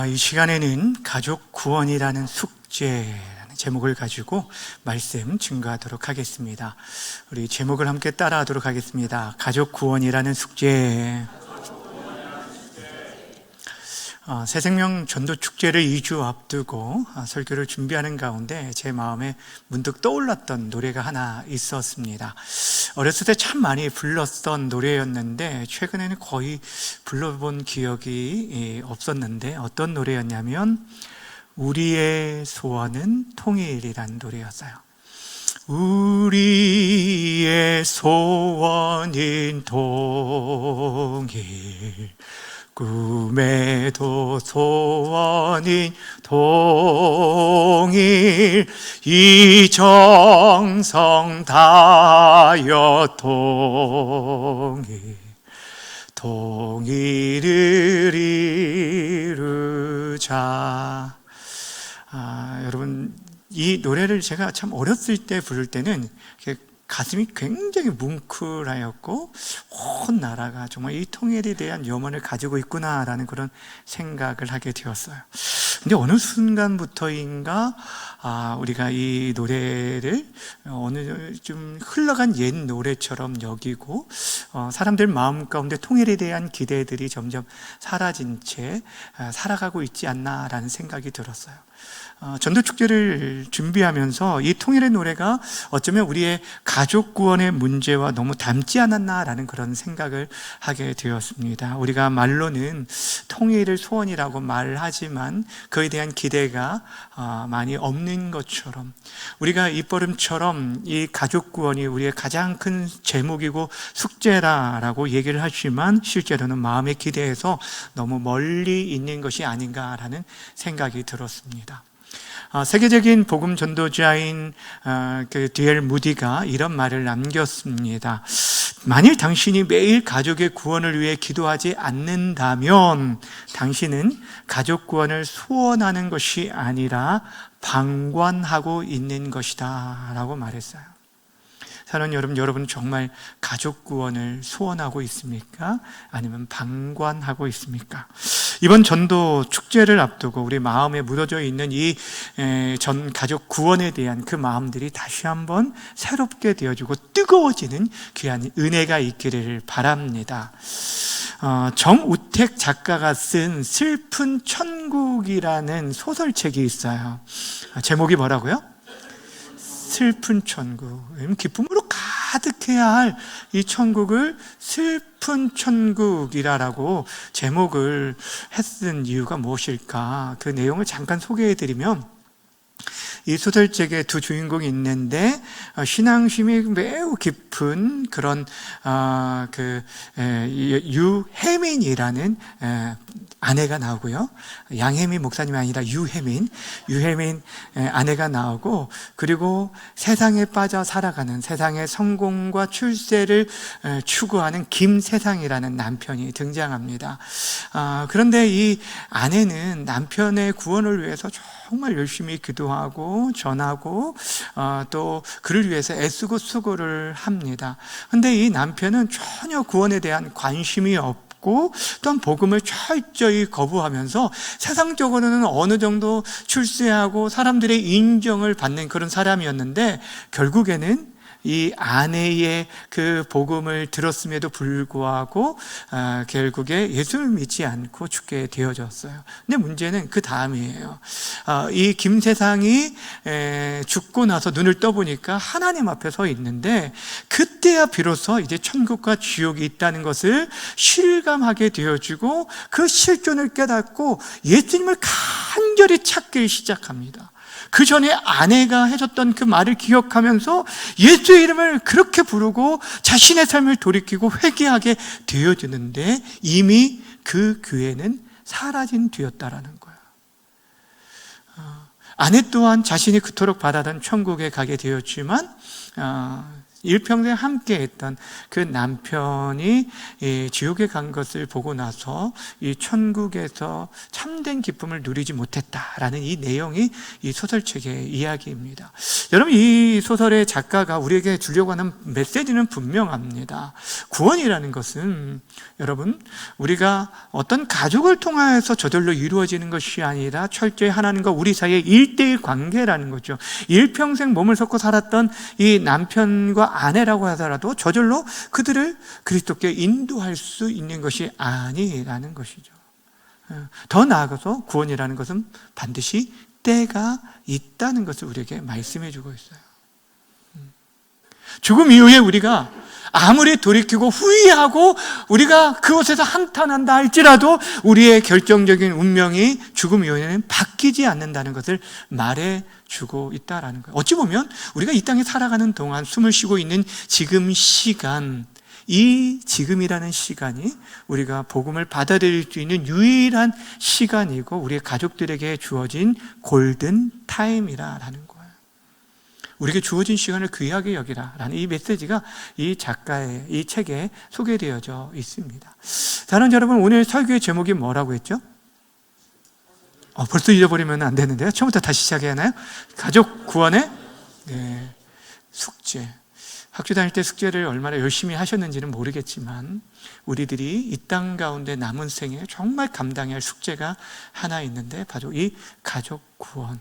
이 시간에는 가족 구원이라는 숙제라는 제목을 가지고 말씀 증거하도록 하겠습니다. 우리 제목을 함께 따라하도록 하겠습니다. 가족 구원이라는 숙제. 새생명 전도 축제를 2주 앞두고 설교를 준비하는 가운데 제 마음에 문득 떠올랐던 노래가 하나 있었습니다. 어렸을 때 참 많이 불렀던 노래였는데 최근에는 거의 불러본 기억이 없었는데 어떤 노래였냐면 우리의 소원은 통일이라는 노래였어요. 우리의 소원인 통일, 꿈에도 소원인 통일, 이정성 다하여 통일, 통일을 이루자. 여러분, 이 노래를 제가 참 어렸을 때 부를 때는 가슴이 굉장히 뭉클하였고 온 나라가 정말 이 통일에 대한 염원을 가지고 있구나라는 그런 생각을 하게 되었어요. 근데 어느 순간부터인가 우리가 이 노래를 어느 좀 흘러간 옛 노래처럼 여기고 사람들 마음 가운데 통일에 대한 기대들이 점점 사라진 채 살아가고 있지 않나라는 생각이 들었어요. 전도축제를 준비하면서 이 통일의 노래가 어쩌면 우리의 가족 구원의 문제와 너무 닮지 않았나라는 그런 생각을 하게 되었습니다. 우리가 말로는 통일을 소원이라고 말하지만 그에 대한 기대가 많이 없는 것처럼 우리가 입버릇처럼 이 가족 구원이 우리의 가장 큰 제목이고 숙제라고 얘기를 하지만 실제로는 마음의 기대에서 너무 멀리 있는 것이 아닌가라는 생각이 들었습니다. 세계적인 복음 전도자인 D.L. 무디가 이런 말을 남겼습니다. 만일 당신이 매일 가족의 구원을 위해 기도하지 않는다면 당신은 가족 구원을 소원하는 것이 아니라 방관하고 있는 것이다 라고 말했어요. 사랑하는 여러분 정말 가족 구원을 소원하고 있습니까? 아니면 방관하고 있습니까? 이번 전도 축제를 앞두고 우리 마음에 묻어져 있는 이 전 가족 구원에 대한 그 마음들이 다시 한번 새롭게 되어지고 뜨거워지는 귀한 은혜가 있기를 바랍니다. 정우택 작가가 쓴 슬픈 천국이라는 소설책이 있어요. 제목이 뭐라고요? 슬픈 천국. 기쁨으로 가득해야 할 이 천국을 슬픈 천국이라고 제목을 했은 이유가 무엇일까? 그 내용을 잠깐 소개해드리면 이 소설책에 두 주인공이 있는데 신앙심이 매우 깊은 그런 유혜민이라는 아내가 나오고요. 양혜민 목사님이 아니라 유혜민 아내가 나오고, 그리고 세상에 빠져 살아가는 세상의 성공과 출세를 추구하는 김세상이라는 남편이 등장합니다. 그런데 이 아내는 남편의 구원을 위해서 정말 열심히 기도하고 전하고 또 그를 위해서 애쓰고 수고를 합니다. 그런데 이 남편은 전혀 구원에 대한 관심이 없고 또한 복음을 철저히 거부하면서 세상적으로는 어느 정도 출세하고 사람들의 인정을 받는 그런 사람이었는데 결국에는 이 아내의 그 복음을 들었음에도 불구하고 결국에 예수를 믿지 않고 죽게 되어졌어요. 근데 문제는 그 다음이에요. 이 김세상이 죽고 나서 눈을 떠보니까 하나님 앞에 서 있는데 그때야 비로소 이제 천국과 지옥이 있다는 것을 실감하게 되어지고 그 실존을 깨닫고 예수님을 간절히 찾기 시작합니다. 그 전에 아내가 해줬던 그 말을 기억하면서 예수의 이름을 그렇게 부르고 자신의 삶을 돌이키고 회개하게 되어지는데 이미 그 교회는 사라진 뒤였다라는 거예요. 아내 또한 자신이 그토록 바라던 천국에 가게 되었지만 일평생 함께했던 그 남편이 지옥에 간 것을 보고 나서 이 천국에서 참된 기쁨을 누리지 못했다라는 이 내용이 이 소설책의 이야기입니다. 여러분, 이 소설의 작가가 우리에게 주려고 하는 메시지는 분명합니다. 구원이라는 것은 여러분, 우리가 어떤 가족을 통하여서 저절로 이루어지는 것이 아니라 철저히 하나님과 우리 사이의 1:1 관계라는 거죠. 일평생 몸을 섞고 살았던 이 남편과 아내라고 하더라도 저절로 그들을 그리스도께 인도할 수 있는 것이 아니라는 것이죠. 더 나아가서 구원이라는 것은 반드시 때가 있다는 것을 우리에게 말씀해 주고 있어요. 죽음 이후에 우리가 아무리 돌이키고 후회하고 우리가 그곳에서 한탄한다 할지라도 우리의 결정적인 운명이 죽음 이후에는 바뀌지 않는다는 것을 말해주고 있다는 거예요. 어찌 보면 우리가 이 땅에 살아가는 동안 숨을 쉬고 있는 지금 시간, 이 지금이라는 시간이 우리가 복음을 받아들일 수 있는 유일한 시간이고 우리의 가족들에게 주어진 골든 타임이라는 거예요. 우리에게 주어진 시간을 귀하게 여기라 라는 이 메시지가 이 작가의 이 책에 소개되어져 있습니다. 사랑하는 여러분, 오늘 설교의 제목이 뭐라고 했죠? 벌써 잊어버리면 안 되는데요. 처음부터 다시 시작해야 하나요? 가족 구원의 숙제. 학교 다닐 때 숙제를 얼마나 열심히 하셨는지는 모르겠지만 우리들이 이 땅 가운데 남은 생에 정말 감당해야 할 숙제가 하나 있는데 바로 이 가족 구원의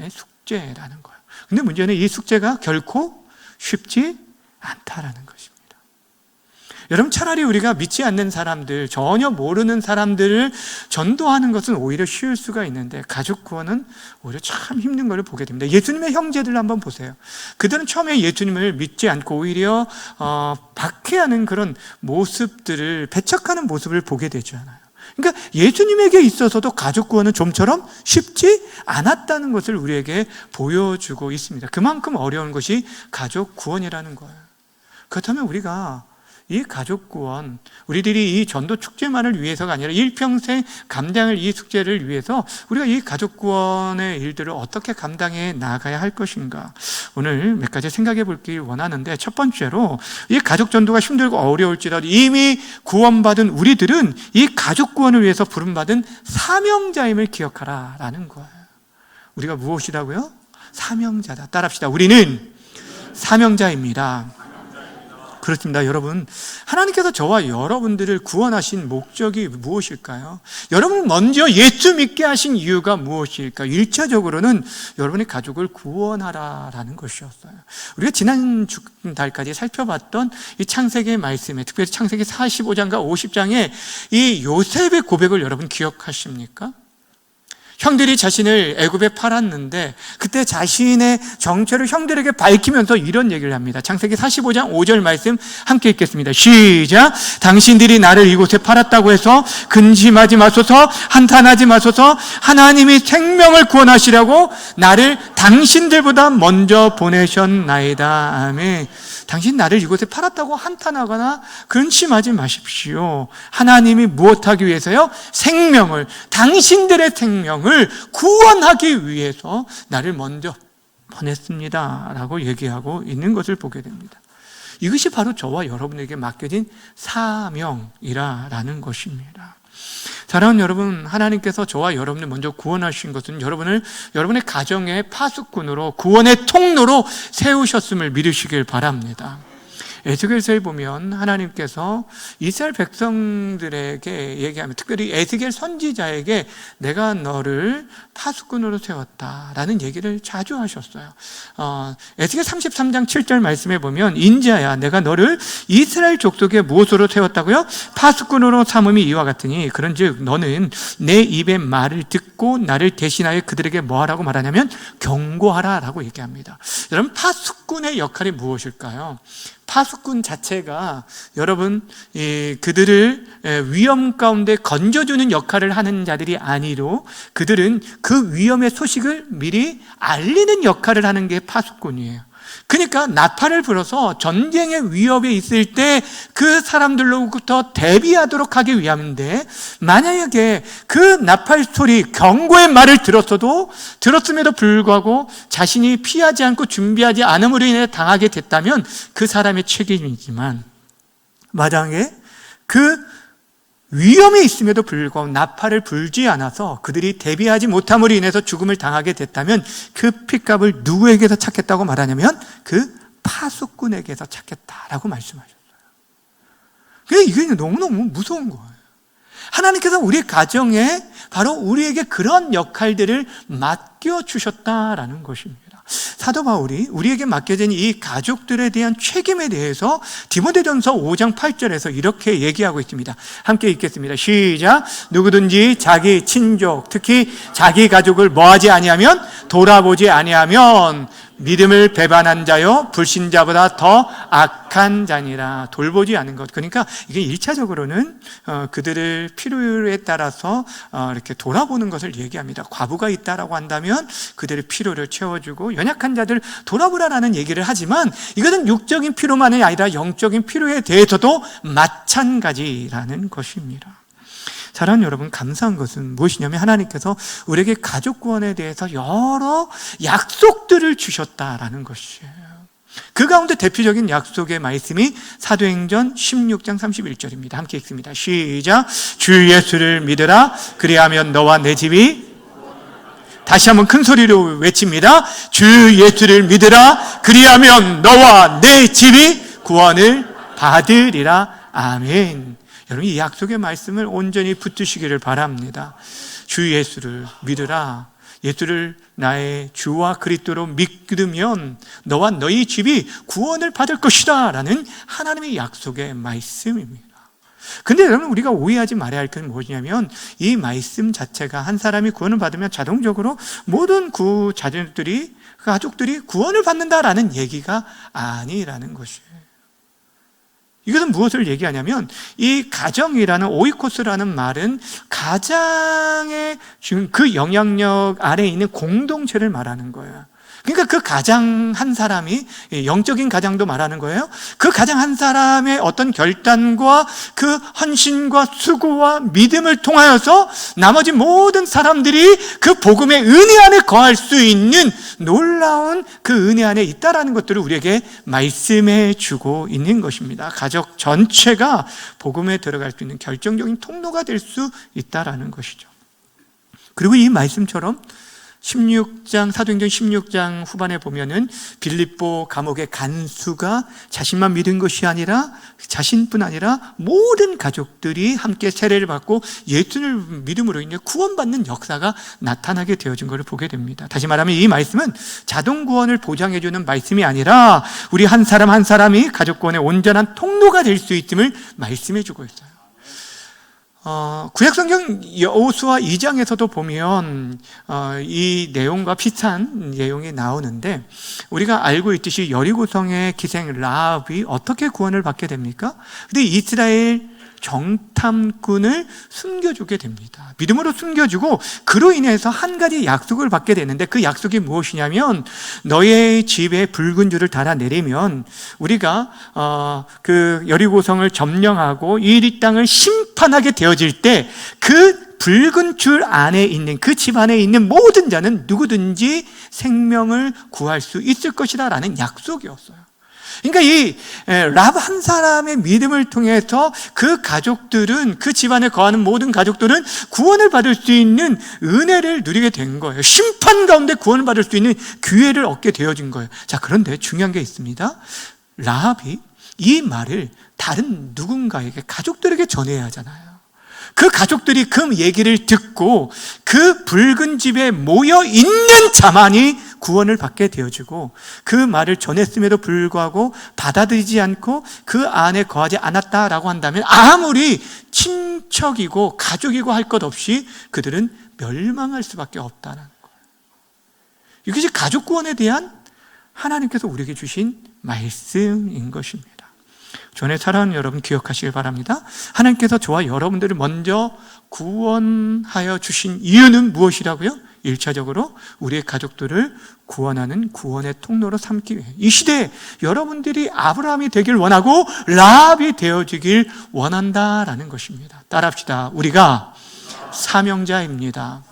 숙제라는 거예요. 근데 문제는 이 숙제가 결코 쉽지 않다라는 것입니다. 여러분, 차라리 우리가 믿지 않는 사람들, 전혀 모르는 사람들을 전도하는 것은 오히려 쉬울 수가 있는데 가족 구원은 오히려 참 힘든 것을 보게 됩니다. 예수님의 형제들 한번 보세요. 그들은 처음에 예수님을 믿지 않고 오히려 박해하는 그런 모습들을, 배척하는 모습을 보게 되잖아요. 그러니까 예수님에게 있어서도 가족 구원은 좀처럼 쉽지 않았다는 것을 우리에게 보여주고 있습니다. 그만큼 어려운 것이 가족 구원이라는 거예요. 그렇다면 우리가 이 가족 구원, 우리들이 이 전도 축제만을 위해서가 아니라 일평생 감당할 이 숙제를 위해서 우리가 이 가족 구원의 일들을 어떻게 감당해 나가야 할 것인가, 오늘 몇 가지 생각해 보길 원하는데, 첫 번째로 이 가족 전도가 힘들고 어려울지라도 이미 구원받은 우리들은 이 가족 구원을 위해서 부름받은 사명자임을 기억하라 라는 거예요. 우리가 무엇이라고요? 사명자다. 따라합시다. 우리는 사명자입니다. 그렇습니다. 여러분, 하나님께서 저와 여러분들을 구원하신 목적이 무엇일까요? 여러분 먼저 예수 믿게 하신 이유가 무엇일까요? 1차적으로는 여러분의 가족을 구원하라라는 것이었어요. 우리가 지난 달까지 살펴봤던 이 창세기의 말씀에, 특별히 창세기 45장과 50장의 이 요셉의 고백을 여러분 기억하십니까? 형들이 자신을 애굽에 팔았는데 그때 자신의 정체를 형들에게 밝히면서 이런 얘기를 합니다. 창세기 45장 5절 말씀 함께 읽겠습니다. 시작. 당신들이 나를 이곳에 팔았다고 해서 근심하지 마소서, 한탄하지 마소서. 하나님이 생명을 구원하시려고 나를 당신들보다 먼저 보내셨나이다. 아멘. 당신 나를 이곳에 팔았다고 한탄하거나 근심하지 마십시오. 하나님이 무엇하기 위해서요? 생명을, 당신들의 생명을 구원하기 위해서 나를 먼저 보냈습니다 라고 얘기하고 있는 것을 보게 됩니다. 이것이 바로 저와 여러분에게 맡겨진 사명이라는 것입니다. 사랑하는 여러분, 하나님께서 저와 여러분을 먼저 구원하신 것은 여러분의 가정의 파수꾼으로, 구원의 통로로 세우셨음을 믿으시길 바랍니다. 에스겔서에 보면 하나님께서 이스라엘 백성들에게 얘기하면, 특별히 에스겔 선지자에게 내가 너를 파수꾼으로 세웠다라는 얘기를 자주 하셨어요. 에스겔 33장 7절 말씀에 보면, 인자야 내가 너를 이스라엘 족속의 무엇으로 세웠다고요? 파수꾼으로 삼음이 이와 같으니 그런즉 너는 내 입의 말을 듣고 나를 대신하여 그들에게 뭐하라고 말하냐면 경고하라 라고 얘기합니다. 여러분, 파수꾼의 역할이 무엇일까요? 파수꾼 자체가 여러분 그들을 위험 가운데 건져주는 역할을 하는 자들이 아니로, 그들은 그 위험의 소식을 미리 알리는 역할을 하는 게 파수꾼이에요. 그러니까 나팔을 불어서 전쟁의 위협에 있을 때 그 사람들로부터 대비하도록 하기 위함인데, 만약에 그 나팔 소리, 경고의 말을 들었음에도 불구하고 자신이 피하지 않고 준비하지 않음으로 인해 당하게 됐다면 그 사람의 책임이지만, 만약에 그 위험이 있음에도 불구하고 나팔을 불지 않아서 그들이 대비하지 못함으로 인해서 죽음을 당하게 됐다면 그 핏값을 누구에게서 찾겠다고 말하냐면 그 파수꾼에게서 찾겠다라고 말씀하셨어요. 이게 너무너무 무서운 거예요. 하나님께서 우리 가정에 바로 우리에게 그런 역할들을 맡겨주셨다라는 것입니다. 사도 바울이 우리에게 맡겨진 이 가족들에 대한 책임에 대해서 디모데전서 5장 8절에서 이렇게 얘기하고 있습니다. 함께 읽겠습니다. 시작. 누구든지 자기 친족, 특히 자기 가족을 뭐하지 아니하면, 돌아보지 아니하면 믿음을 배반한 자요 불신자보다 더 악한 자니라. 돌보지 않은 것. 그러니까 이게 1차적으로는 그들을 필요에 따라서 이렇게 돌아보는 것을 얘기합니다. 과부가 있다라고 한다면 그들의 필요를 채워주고, 연약한 자들 돌아보라라는 얘기를 하지만 이것은 육적인 필요만이 아니라 영적인 필요에 대해서도 마찬가지라는 것입니다. 사랑하는 여러분, 감사한 것은 무엇이냐면 하나님께서 우리에게 가족 구원에 대해서 여러 약속들을 주셨다라는 것이에요. 그 가운데 대표적인 약속의 말씀이 사도행전 16장 31절입니다. 함께 읽습니다. 시작. 주 예수를 믿으라. 그리하면 너와 내 집이, 다시 한번 큰 소리로 외칩니다. 주 예수를 믿으라. 그리하면 너와 내 집이 구원을 받으리라. 아멘. 여러분, 이 약속의 말씀을 온전히 붙드시기를 바랍니다. 주 예수를 믿으라. 예수를 나의 주와 그리스도로 믿으면 너와 너희 집이 구원을 받을 것이다 라는 하나님의 약속의 말씀입니다. 근데 여러분, 우리가 오해하지 말아야 할 것은 무엇이냐면 이 말씀 자체가 한 사람이 구원을 받으면 자동적으로 모든 가족들이 구원을 받는다라는 얘기가 아니라는 것이에요. 이것은 무엇을 얘기하냐면 이 가정이라는 오이코스라는 말은 가장의 그 영향력 아래에 있는 공동체를 말하는 거예요. 그러니까 그 가장 한 사람이, 영적인 가장도 말하는 거예요. 그 가장 한 사람의 어떤 결단과 그 헌신과 수고와 믿음을 통하여서 나머지 모든 사람들이 그 복음의 은혜 안에 거할 수 있는 놀라운 그 은혜 안에 있다라는 것들을 우리에게 말씀해 주고 있는 것입니다. 가족 전체가 복음에 들어갈 수 있는 결정적인 통로가 될 수 있다라는 것이죠. 그리고 이 말씀처럼 사도행전 16장 후반에 보면은 빌립보 감옥의 간수가 자신만 믿은 것이 아니라, 자신뿐 아니라 모든 가족들이 함께 세례를 받고 예수를 믿음으로 인해 구원받는 역사가 나타나게 되어진 것을 보게 됩니다. 다시 말하면 이 말씀은 자동 구원을 보장해 주는 말씀이 아니라 우리 한 사람 한 사람이 가족 구원의 온전한 통로가 될 수 있음을 말씀해 주고 있어요. 구약성경 여호수아 2장에서도 보면 이 내용과 비슷한 내용이 나오는데, 우리가 알고 있듯이 여리고성의 기생 라합이 어떻게 구원을 받게 됩니까? 근데 이스라엘 정탐꾼을 숨겨주게 됩니다. 믿음으로 숨겨주고 그로 인해서 한 가지 약속을 받게 되는데, 그 약속이 무엇이냐면 너의 집에 붉은 줄을 달아내리면 우리가 그 여리고성을 점령하고 이 땅을 심판하게 되어질 때 그 붉은 줄 안에 있는, 그 집 안에 있는 모든 자는 누구든지 생명을 구할 수 있을 것이다 라는 약속이었어요. 그러니까 이 라합 한 사람의 믿음을 통해서 그 가족들은, 그 집안에 거하는 모든 가족들은 구원을 받을 수 있는 은혜를 누리게 된 거예요. 심판 가운데 구원을 받을 수 있는 기회를 얻게 되어진 거예요. 자, 그런데 중요한 게 있습니다. 라합이 이 말을 다른 누군가에게, 가족들에게 전해야 하잖아요. 그 가족들이 그 얘기를 듣고 그 붉은 집에 모여 있는 자만이 구원을 받게 되어지고, 그 말을 전했음에도 불구하고 받아들이지 않고 그 안에 거하지 않았다라고 한다면 아무리 친척이고 가족이고 할 것 없이 그들은 멸망할 수밖에 없다는 거예요. 이것이 가족 구원에 대한 하나님께서 우리에게 주신 말씀인 것입니다. 전에 사랑하는 여러분, 기억하시길 바랍니다. 하나님께서 저와 여러분들을 먼저 구원하여 주신 이유는 무엇이라고요? 1차적으로 우리의 가족들을 구원하는 구원의 통로로 삼기 위해 이 시대에 여러분들이 아브라함이 되길 원하고 라합이 되어지길 원한다라는 것입니다. 따라합시다. 우리가 사명자입니다.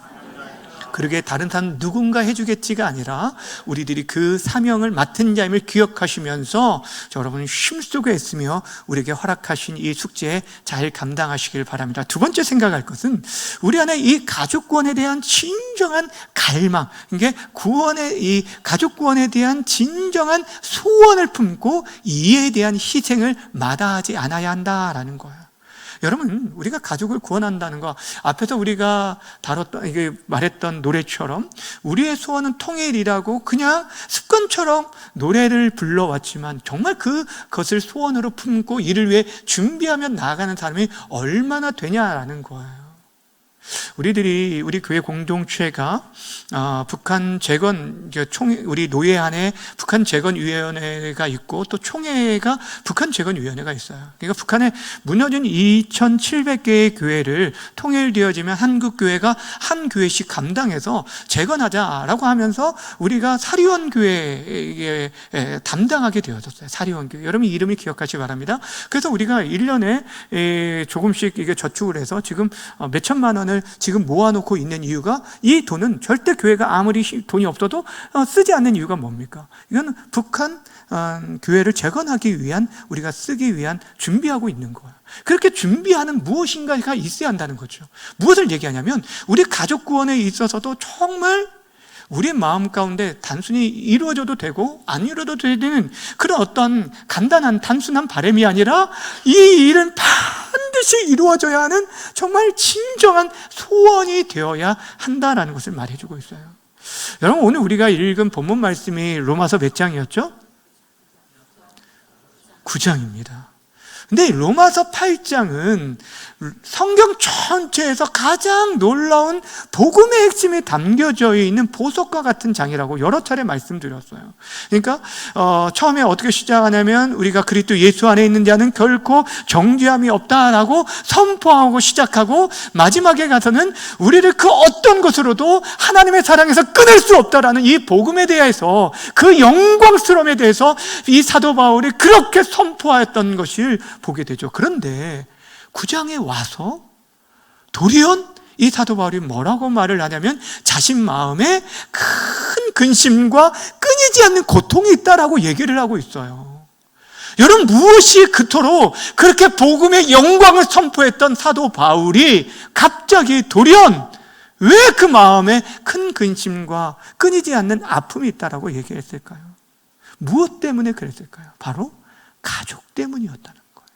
그러게 다른 사람 누군가 해주겠지가 아니라 우리들이 그 사명을 맡은 자임을 기억하시면서 여러분 힘쓰고 애쓰며 우리에게 허락하신 이 숙제에 잘 감당하시길 바랍니다. 두 번째 생각할 것은 우리 안에 이 가족 구원에 대한 진정한 갈망, 이게 이 가족 구원에 대한 진정한 소원을 품고 이에 대한 희생을 마다하지 않아야 한다라는 거예요. 여러분, 우리가 가족을 구원한다는 거, 앞에서 우리가 말했던 노래처럼 우리의 소원은 통일이라고 그냥 습관처럼 노래를 불러왔지만 정말 그것을 소원으로 품고 이를 위해 준비하며 나아가는 사람이 얼마나 되냐라는 거예요. 우리 교회 공동체가 북한 재건 우리 노예 안에 북한 재건 위원회가 있고 또 총회가 북한 재건 위원회가 있어요. 그러니까 북한에 무너진 2,700개의 교회를 통일되어지면 한국 교회가 한 교회씩 감당해서 재건하자라고 하면서 우리가 사리원 교회에 담당하게 되어졌어요. 사리원 교회. 여러분 이름을 기억하시기 바랍니다. 그래서 우리가 1년에 조금씩 이게 저축을 해서 지금 몇 천만 원을 지금 모아놓고 있는 이유가, 이 돈은 절대 교회가 아무리 돈이 없어도 쓰지 않는 이유가 뭡니까? 이건 북한 교회를 재건하기 위한, 우리가 쓰기 위한 준비하고 있는 거예요. 그렇게 준비하는 무엇인가가 있어야 한다는 거죠. 무엇을 얘기하냐면 우리 가족 구원에 있어서도 정말 우리의 마음 가운데 단순히 이루어져도 되고 안 이루어져도 되는 그런 어떤 간단한 단순한 바람이 아니라 이 일은 반드시 이루어져야 하는 정말 진정한 소원이 되어야 한다라는 것을 말해주고 있어요. 여러분, 오늘 우리가 읽은 본문 말씀이 로마서 몇 장이었죠? 9장입니다. 근데 로마서 8장은 성경 전체에서 가장 놀라운 복음의 핵심이 담겨져 있는 보석과 같은 장이라고 여러 차례 말씀드렸어요. 그러니까 처음에 어떻게 시작하냐면 우리가 그리스도 예수 안에 있는 자는 결코 정죄함이 없다라고 선포하고 시작하고, 마지막에 가서는 우리를 그 어떤 것으로도 하나님의 사랑에서 끊을 수 없다라는 이 복음에 대해서, 그 영광스러움에 대해서 이 사도 바울이 그렇게 선포하였던 것을 보게 되죠. 그런데 9장에 와서 도리어 이 사도 바울이 뭐라고 말을 하냐면 자신 마음에 큰 근심과 끊이지 않는 고통이 있다라고 얘기를 하고 있어요. 여러분, 무엇이 그토록 그렇게 복음의 영광을 선포했던 사도 바울이 갑자기 도리어 왜 그 마음에 큰 근심과 끊이지 않는 아픔이 있다라고 얘기했을까요? 무엇 때문에 그랬을까요? 바로 가족 때문이었다는 거예요.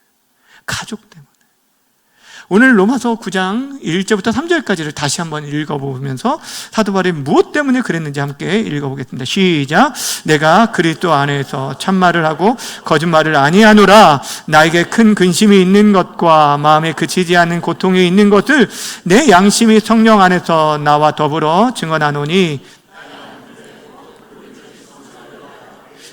가족 때문에. 오늘 로마서 9장 1절부터 3절까지를 다시 한번 읽어보면서 사도 바울이 무엇 때문에 그랬는지 함께 읽어보겠습니다. 시작. 내가 그리스도 안에서 참말을 하고 거짓말을 아니하노라. 나에게 큰 근심이 있는 것과 마음에 그치지 않는 고통이 있는 것을 내 양심이 성령 안에서 나와 더불어 증언하노니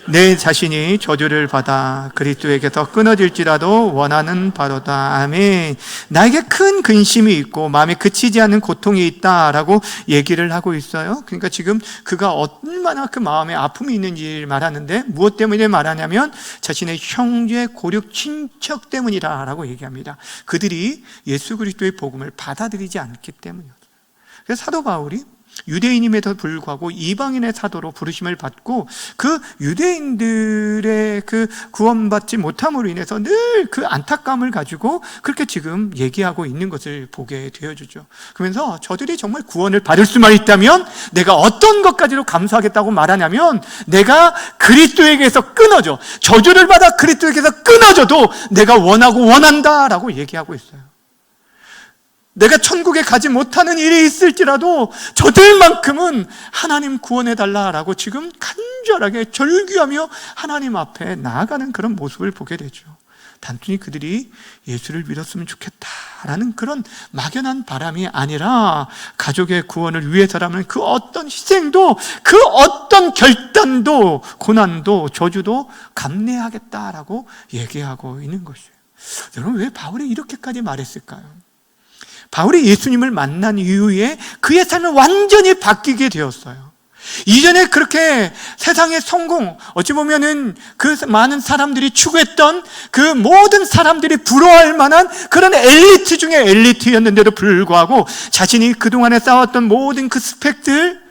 내 자신이 저주를 받아 그리스도에게서 끊어질지라도 원하는 바로다. 아멘. 나에게 큰 근심이 있고 마음에 그치지 않는 고통이 있다라고 얘기를 하고 있어요. 그러니까 지금 그가 얼마나 그 마음에 아픔이 있는지 말하는데, 무엇 때문에 말하냐면 자신의 형제 고륙 친척 때문이라고 얘기합니다. 그들이 예수 그리스도의 복음을 받아들이지 않기 때문이었어요. 그래서 사도 바울이 유대인임에도 불구하고 이방인의 사도로 부르심을 받고 그 유대인들의 그 구원받지 못함으로 인해서 늘 그 안타까움을 가지고 그렇게 지금 얘기하고 있는 것을 보게 되어주죠. 그러면서 저들이 정말 구원을 받을 수만 있다면 내가 어떤 것까지로 감수하겠다고 말하냐면, 내가 그리스도에게서 끊어져, 저주를 받아 그리스도에게서 끊어져도 내가 원하고 원한다라고 얘기하고 있어요. 내가 천국에 가지 못하는 일이 있을지라도 저들만큼은 하나님 구원해달라라고 지금 간절하게 절규하며 하나님 앞에 나아가는 그런 모습을 보게 되죠. 단순히 그들이 예수를 믿었으면 좋겠다라는 그런 막연한 바람이 아니라 가족의 구원을 위해서라면 그 어떤 희생도, 그 어떤 결단도, 고난도, 저주도 감내하겠다라고 얘기하고 있는 것이에요. 여러분, 왜 바울이 이렇게까지 말했을까요? 바울이 예수님을 만난 이후에 그의 삶은 완전히 바뀌게 되었어요. 이전에 그렇게 세상의 성공, 어찌 보면은 그 많은 사람들이 추구했던 그 모든 사람들이 부러워할 만한 그런 엘리트 중에 엘리트였는데도 불구하고 자신이 그동안에 쌓았던 모든 그 스펙들,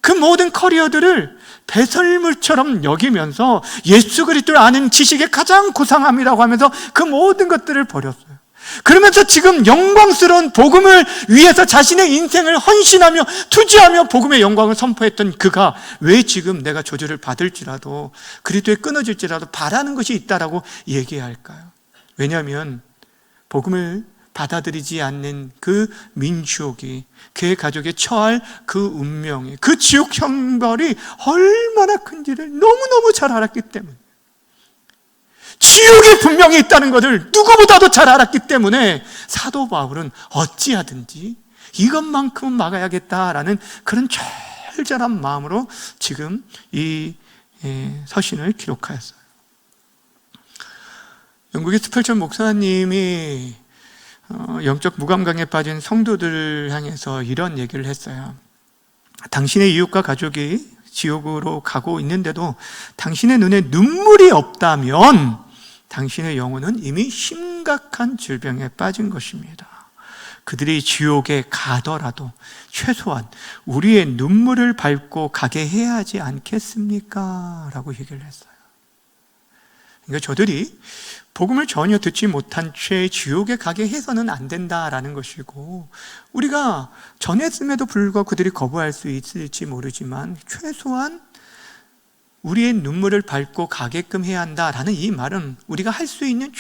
그 모든 커리어들을 배설물처럼 여기면서 예수 그리스도를 아는 지식의 가장 고상함이라고 하면서 그 모든 것들을 버렸어요. 그러면서 지금 영광스러운 복음을 위해서 자신의 인생을 헌신하며 투지하며 복음의 영광을 선포했던 그가 왜 지금 내가 저주를 받을지라도 그리스도에 끊어질지라도 바라는 것이 있다라고 얘기할까요? 왜냐하면 복음을 받아들이지 않는 그 민족이, 그의 가족에 처할 그 운명이, 그 지옥 형벌이 얼마나 큰지를 너무너무 잘 알았기 때문에, 지옥이 분명히 있다는 것을 누구보다도 잘 알았기 때문에 사도 바울은 어찌하든지 이것만큼은 막아야겠다라는 그런 절절한 마음으로 지금 이 서신을 기록하였어요. 영국의 스펠전 목사님이 영적 무감각에 빠진 성도들을 향해서 이런 얘기를 했어요. 당신의 이웃과 가족이 지옥으로 가고 있는데도 당신의 눈에 눈물이 없다면 당신의 영혼은 이미 심각한 질병에 빠진 것입니다. 그들이 지옥에 가더라도 최소한 우리의 눈물을 밟고 가게 해야 하지 않겠습니까? 라고 얘기를 했어요. 그러니까 저들이 복음을 전혀 듣지 못한 채 지옥에 가게 해서는 안 된다라는 것이고, 우리가 전했음에도 불구하고 그들이 거부할 수 있을지 모르지만 최소한 우리의 눈물을 밟고 가게끔 해야 한다라는 이 말은 우리가 할 수 있는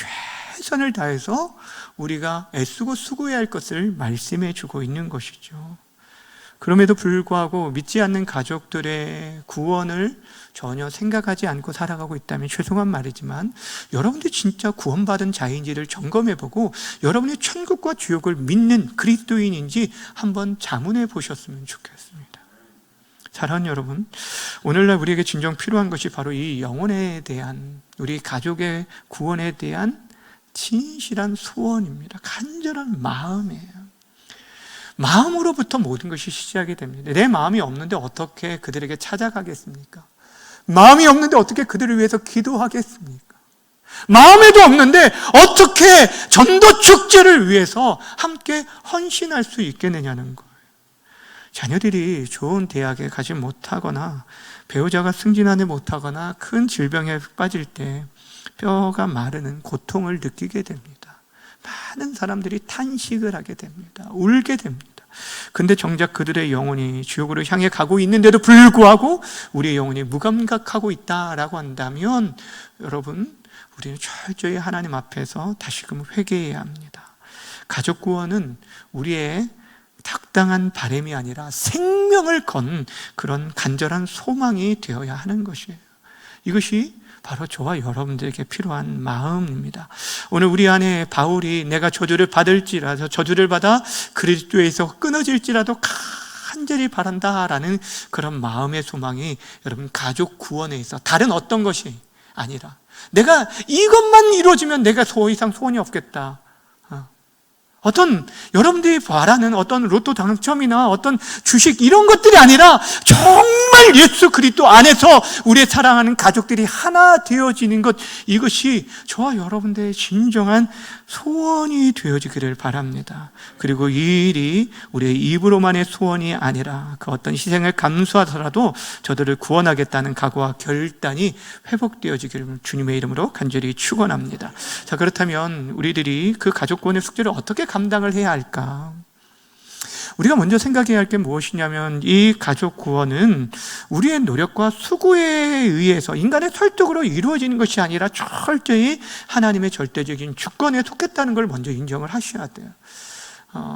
최선을 다해서 우리가 애쓰고 수고해야 할 것을 말씀해 주고 있는 것이죠. 그럼에도 불구하고 믿지 않는 가족들의 구원을 전혀 생각하지 않고 살아가고 있다면 죄송한 말이지만 여러분들이 진짜 구원받은 자인지를 점검해보고 여러분이 천국과 지옥을 믿는 그리스도인인지 한번 자문해 보셨으면 좋겠습니다. 사랑하는 여러분, 오늘날 우리에게 진정 필요한 것이 바로 이 영혼에 대한, 우리 가족의 구원에 대한 진실한 소원입니다. 간절한 마음이에요. 마음으로부터 모든 것이 시작이 됩니다. 내 마음이 없는데 어떻게 그들에게 찾아가겠습니까? 마음이 없는데 어떻게 그들을 위해서 기도하겠습니까? 마음에도 없는데 어떻게 전도 축제를 위해서 함께 헌신할 수 있겠느냐는 거예요. 자녀들이 좋은 대학에 가지 못하거나 배우자가 승진하지 못하거나 큰 질병에 빠질 때 뼈가 마르는 고통을 느끼게 됩니다. 많은 사람들이 탄식을 하게 됩니다. 울게 됩니다. 근데 정작 그들의 영혼이 지옥으로 향해 가고 있는데도 불구하고 우리의 영혼이 무감각하고 있다라고 한다면 여러분, 우리는 철저히 하나님 앞에서 다시금 회개해야 합니다. 가족 구원은 우리의 적당한 바람이 아니라 생명을 건 그런 간절한 소망이 되어야 하는 것이에요. 이것이 바로 저와 여러분들에게 필요한 마음입니다. 오늘 우리 안에 바울이 내가 저주를 받을지라도, 저주를 받아 그리스도에서 끊어질지라도 간절히 바란다라는 그런 마음의 소망이 여러분 가족 구원에 있어 다른 어떤 것이 아니라 내가 이것만 이루어지면 내가 더 이상 소원이 없겠다, 어떤 여러분들이 바라는 어떤 로또 당첨이나 어떤 주식 이런 것들이 아니라 정말 예수 그리스도 안에서 우리의 사랑하는 가족들이 하나 되어지는 것, 이것이 저와 여러분들의 진정한 소원이 되어지기를 바랍니다. 그리고 이 일이 우리의 입으로만의 소원이 아니라 그 어떤 희생을 감수하더라도 저들을 구원하겠다는 각오와 결단이 회복되어지기를 주님의 이름으로 간절히 축원합니다. 자, 그렇다면 우리들이 그 가족 구원의 숙제를 어떻게 감당을 해야 할까? 우리가 먼저 생각해야 할 게 무엇이냐면 이 가족 구원은 우리의 노력과 수고에 의해서 인간의 설득으로 이루어지는 것이 아니라 철저히 하나님의 절대적인 주권에 속했다는 걸 먼저 인정을 하셔야 돼요.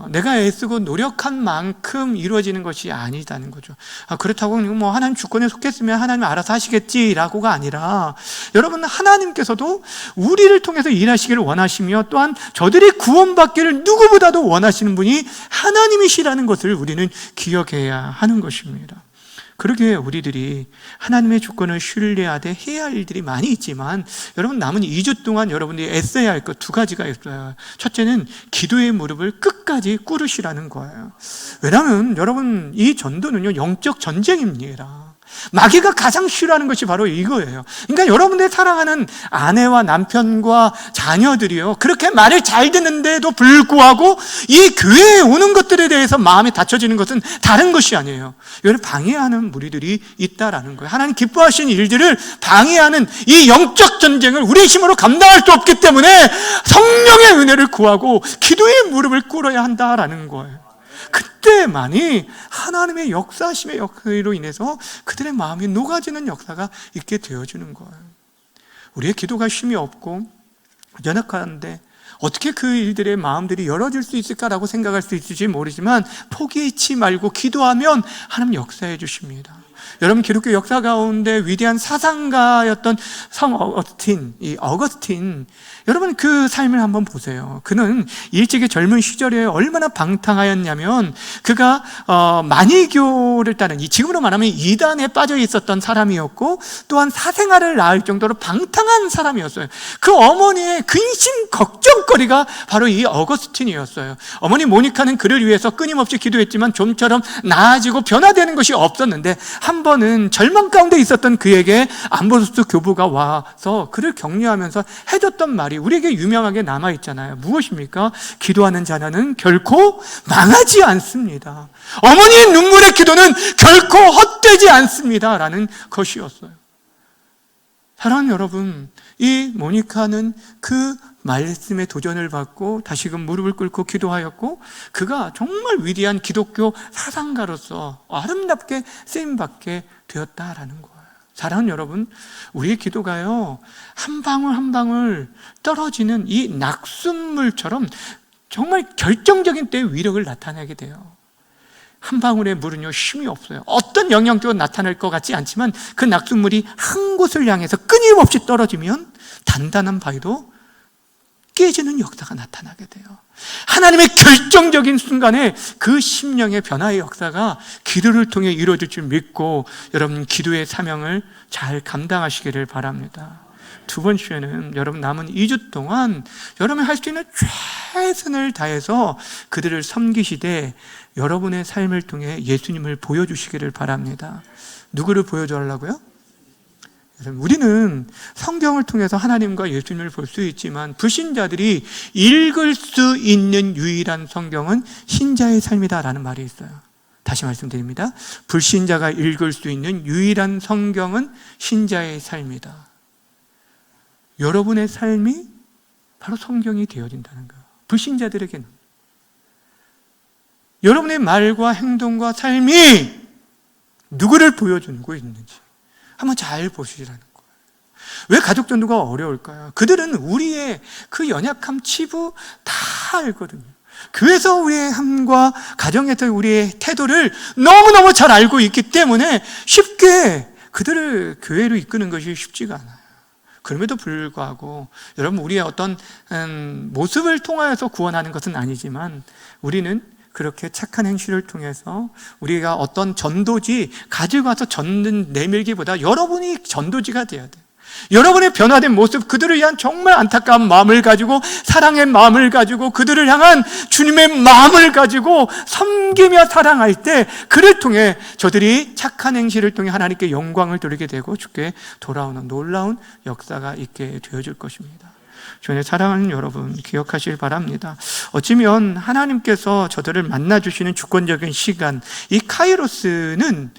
내가 애쓰고 노력한 만큼 이루어지는 것이 아니다는 거죠. 그렇다고 뭐 하나님 주권에 속했으면 하나님 알아서 하시겠지라고가 아니라, 여러분, 하나님께서도 우리를 통해서 일하시기를 원하시며 또한 저들이 구원받기를 누구보다도 원하시는 분이 하나님이시라는 것을 우리는 기억해야 하는 것입니다. 그러기에 우리들이 하나님의 주권을 신뢰하되 해야 할 일들이 많이 있지만, 여러분 남은 2주 동안 여러분들이 애써야 할 것 2가지가 있어요. 첫째는 기도의 무릎을 끝까지 꿇으시라는 거예요. 왜냐하면 여러분, 이 전도는요 영적 전쟁입니다. 마귀가 가장 싫어하는 것이 바로 이거예요. 그러니까 여러분들 사랑하는 아내와 남편과 자녀들이요, 그렇게 말을 잘 듣는데도 불구하고 이 교회에 오는 것들에 대해서 마음이 닫혀지는 것은 다른 것이 아니에요. 이걸 방해하는 무리들이 있다라는 거예요. 하나님 기뻐하시는 일들을 방해하는 이 영적 전쟁을 우리의 힘으로 감당할 수 없기 때문에 성령의 은혜를 구하고 기도의 무릎을 꿇어야 한다라는 거예요. 그때만이 하나님의 역사하심의 역사로 인해서 그들의 마음이 녹아지는 역사가 있게 되어주는 거예요. 우리의 기도가 힘이 없고 연약한데 어떻게 그 일들의 마음들이 열어질 수 있을까라고 생각할 수 있을지 모르지만, 포기치 말고 기도하면 하나님 역사해 주십니다. 여러분, 기독교 역사 가운데 위대한 사상가였던 성 어거스틴, 이 어거스틴, 여러분 그 삶을 한번 보세요. 그는 일찍이 젊은 시절에 얼마나 방탕하였냐면, 그가 만이교를 따른, 지금으로 말하면 이단에 빠져 있었던 사람이었고, 또한 사생활을 낳을 정도로 방탕한 사람이었어요. 그 어머니의 근심 걱정거리가 바로 이 어거스틴이었어요. 어머니 모니카는 그를 위해서 끊임없이 기도했지만 좀처럼 나아지고 변화되는 것이 없었는데, 한 번은 절망 가운데 있었던 그에게 암브로스 교부가 와서 그를 격려하면서 해줬던 말이 우리에게 유명하게 남아있잖아요. 무엇입니까? 기도하는 자는 결코 망하지 않습니다. 어머니의 눈물의 기도는 결코 헛되지 않습니다 라는 것이었어요. 사랑하는 여러분, 이 모니카는 그 말씀에 도전을 받고 다시금 무릎을 꿇고 기도하였고, 그가 정말 위대한 기독교 사상가로서 아름답게 쓰임받게 되었다라는 거예요. 사랑하는 여러분, 우리의 기도가요 한 방울 한 방울 떨어지는 이 낙숫물처럼 정말 결정적인 때의 위력을 나타내게 돼요. 한 방울의 물은요 힘이 없어요. 어떤 영향도 나타날 것 같지 않지만, 그 낙숫물이 한 곳을 향해서 끊임없이 떨어지면 단단한 바위도 깨지는 역사가 나타나게 돼요. 하나님의 결정적인 순간에 그 심령의 변화의 역사가 기도를 통해 이루어질 줄 믿고, 여러분 기도의 사명을 잘 감당하시기를 바랍니다. 두 번째는, 여러분 남은 2주 동안 여러분이 할 수 있는 최선을 다해서 그들을 섬기시되 여러분의 삶을 통해 예수님을 보여주시기를 바랍니다. 누구를 보여주려고요? 우리는 성경을 통해서 하나님과 예수님을 볼 수 있지만, 불신자들이 읽을 수 있는 유일한 성경은 신자의 삶이다라는 말이 있어요. 다시 말씀드립니다. 불신자가 읽을 수 있는 유일한 성경은 신자의 삶이다. 여러분의 삶이 바로 성경이 되어진다는 거예요. 불신자들에게는 여러분의 말과 행동과 삶이 누구를 보여주고 있는지 한번 잘 보시라는 거예요. 왜 가족 전도가 어려울까요? 그들은 우리의 그 연약함, 치부 다 알거든요. 교회에서 우리의 삶과 가정에서 우리의 태도를 너무너무 잘 알고 있기 때문에 쉽게 그들을 교회로 이끄는 것이 쉽지가 않아요. 그럼에도 불구하고 여러분, 우리의 어떤 모습을 통하여서 구원하는 것은 아니지만, 우리는 그렇게 착한 행실을 통해서 우리가 어떤 전도지 가지고 와서 전는 내밀기보다 여러분이 전도지가 돼야 돼요. 여러분의 변화된 모습, 그들을 위한 정말 안타까운 마음을 가지고, 사랑의 마음을 가지고, 그들을 향한 주님의 마음을 가지고 섬기며 사랑할 때, 그를 통해 저들이 착한 행실을 통해 하나님께 영광을 돌리게 되고 주께 돌아오는 놀라운 역사가 있게 되어줄 것입니다. 주님의 사랑하는 여러분, 기억하시길 바랍니다. 어쩌면 하나님께서 저들을 만나주시는 주권적인 시간, 이 카이로스는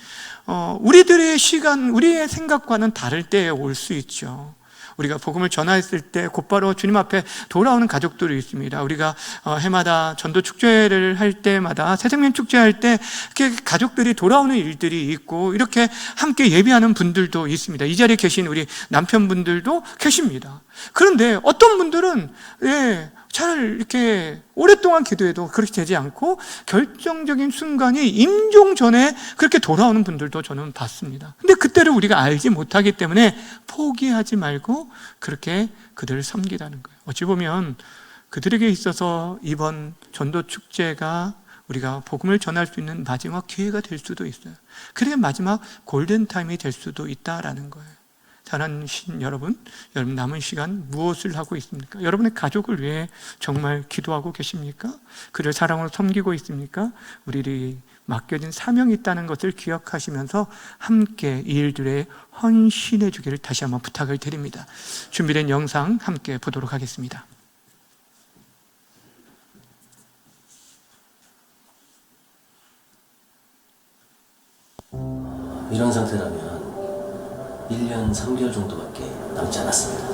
우리들의 시간, 우리의 생각과는 다를 때에 올 수 있죠. 우리가 복음을 전하였을 때 곧바로 주님 앞에 돌아오는 가족들이 있습니다. 우리가 해마다 전도 축제를 할 때마다, 새생명 축제할 때 이렇게 가족들이 돌아오는 일들이 있고, 이렇게 함께 예배하는 분들도 있습니다. 이 자리에 계신 우리 남편분들도 계십니다. 그런데 어떤 분들은 잘 이렇게 오랫동안 기도해도 그렇게 되지 않고, 결정적인 순간이 임종 전에 그렇게 돌아오는 분들도 저는 봤습니다. 근데 그때를 우리가 알지 못하기 때문에 포기하지 말고 그렇게 그들을 섬기라는 거예요. 어찌 보면 그들에게 있어서 이번 전도 축제가 우리가 복음을 전할 수 있는 마지막 기회가 될 수도 있어요. 그래 마지막 골든타임이 될 수도 있다라는 거예요. 사랑하는 여러분 남은 시간 무엇을 하고 있습니까? 여러분의 가족을 위해 정말 기도하고 계십니까? 그를 사랑으로 섬기고 있습니까? 우리를 맡겨진 사명이 있다는 것을 기억하시면서 함께 이 일들에 헌신해 주기를 다시 한번 부탁을 드립니다. 준비된 영상 함께 보도록 하겠습니다. 이런 상태라면 1년 3개월 정도밖에 남지 않았습니다.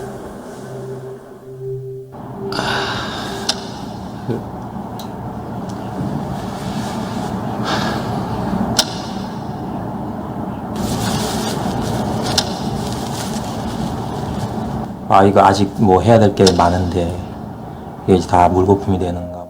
이거 아직 뭐 해야 될 게 많은데 이게 이제 다 물거품이 되는가.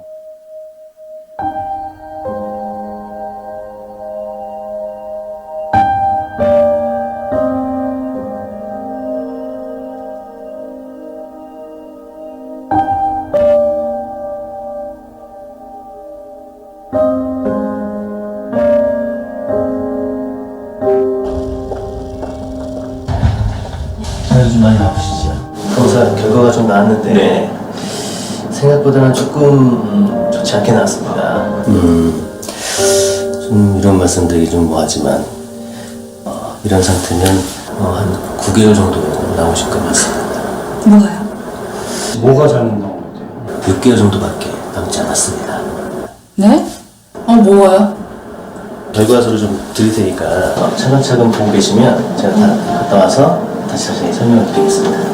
좀 많이 아프시죠? 검사 결과가 좀 나왔는데 생각보다는 조금 좋지 않게 나왔습니다. 좀 이런 말씀드리기 좀 뭐하지만 이런 상태면 한 9개월 정도 나오실 것 같습니다. 뭐가요? 뭐가 잘못 나온 건데요? 6개월 정도밖에 남지 않았습니다. 네? 뭐가요? 결과서를 좀 드릴 테니까 차근차근 보고 계시면 제가 다 갔다 와서 다시 자세히 설명을 드리겠습니다.